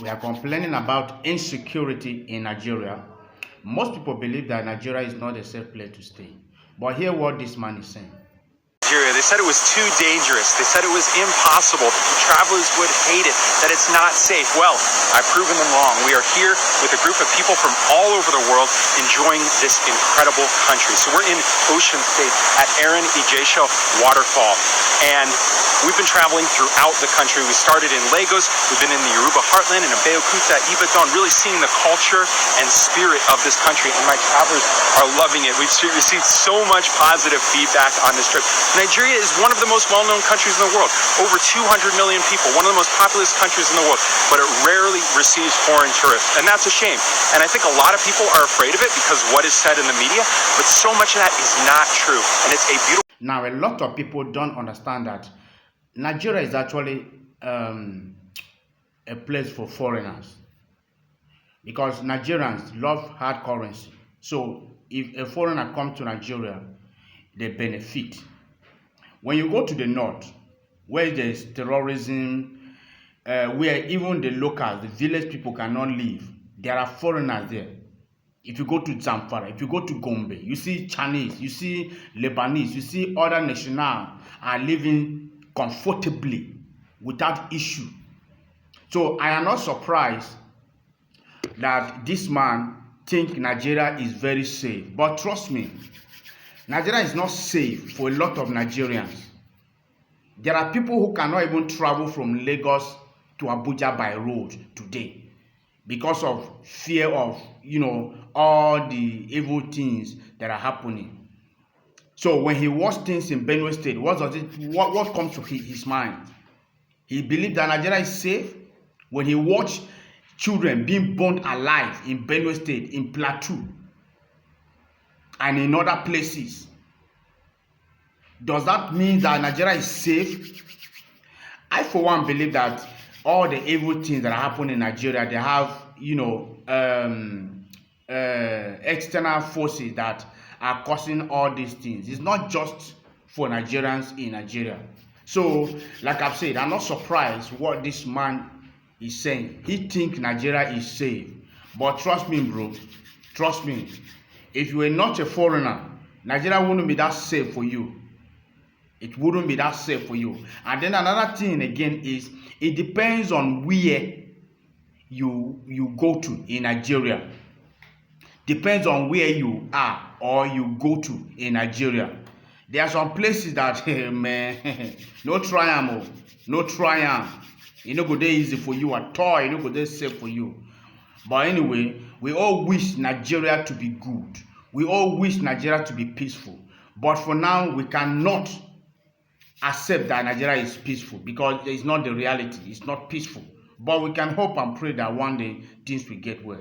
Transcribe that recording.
We are complaining about insecurity in Nigeria. Most people believe that Nigeria is not a safe place to stay. But hear what this man is saying. Nigeria. They said it was too dangerous. They said it was impossible. Travelers would hate it, that it's not safe. Well, I've proven them wrong. We are here with a group of people from all over the world enjoying this incredible country. So we're in Ocean State at Aaron Ijesha Waterfall. And we've been traveling throughout the country. We started in Lagos. We've been in the Yoruba heartland, in Abeokuta, Ibadan, really seeing the culture and spirit of this country. And my travelers are loving it. We've received so much positive feedback on this trip. Nigeria is one of the most well-known countries in the world. Over 200 million people, one of the most populous countries in the world, but it rarely receives foreign tourists. And that's a shame. And I think a lot of people are afraid of it because of what is said in the media, but so much of that is not true. And it's a beautiful... Now, a lot of people don't understand that Nigeria is actually a place for foreigners because Nigerians love hard currency. So if a foreigner comes to Nigeria, they benefit. When you go to the north, where there's terrorism, where even the locals, the village people cannot live, there are foreigners there. If you go to Zamfara, if you go to Gombe, you see Chinese, you see Lebanese, you see other nationals are living comfortably without issue. So I am not surprised that this man thinks Nigeria is very safe. But trust me, Nigeria is not safe for a lot of Nigerians. There are people who cannot even travel from Lagos to Abuja by road today because of fear of, all the evil things that are happening. So when he watched things in Benue State, what comes to his mind? He believed that Nigeria is safe. When he watched children being burned alive in Benue State, in Plateau, and in other places, does that mean that Nigeria is safe? I, for one, believe that all the evil things that are happening in Nigeria, they have, external forces that are causing all these things. It's not just for Nigerians in Nigeria. So, like I've said, I'm not surprised what this man is saying. He thinks Nigeria is safe. But trust me, bro. Trust me. If you were not a foreigner, Nigeria wouldn't be that safe for you. It wouldn't be that safe for you. And then another thing again is, it depends on where you go to in Nigeria. Depends on where you are or you go to in Nigeria. There are some places that, man, no triumph, no triumph. You know, go there easy for you at all. You know, go there safe for you. But anyway, we all wish Nigeria to be good. We all wish Nigeria to be peaceful. But for now, we cannot accept that Nigeria is peaceful because it's not the reality. It's not peaceful. But we can hope and pray that one day things will get well.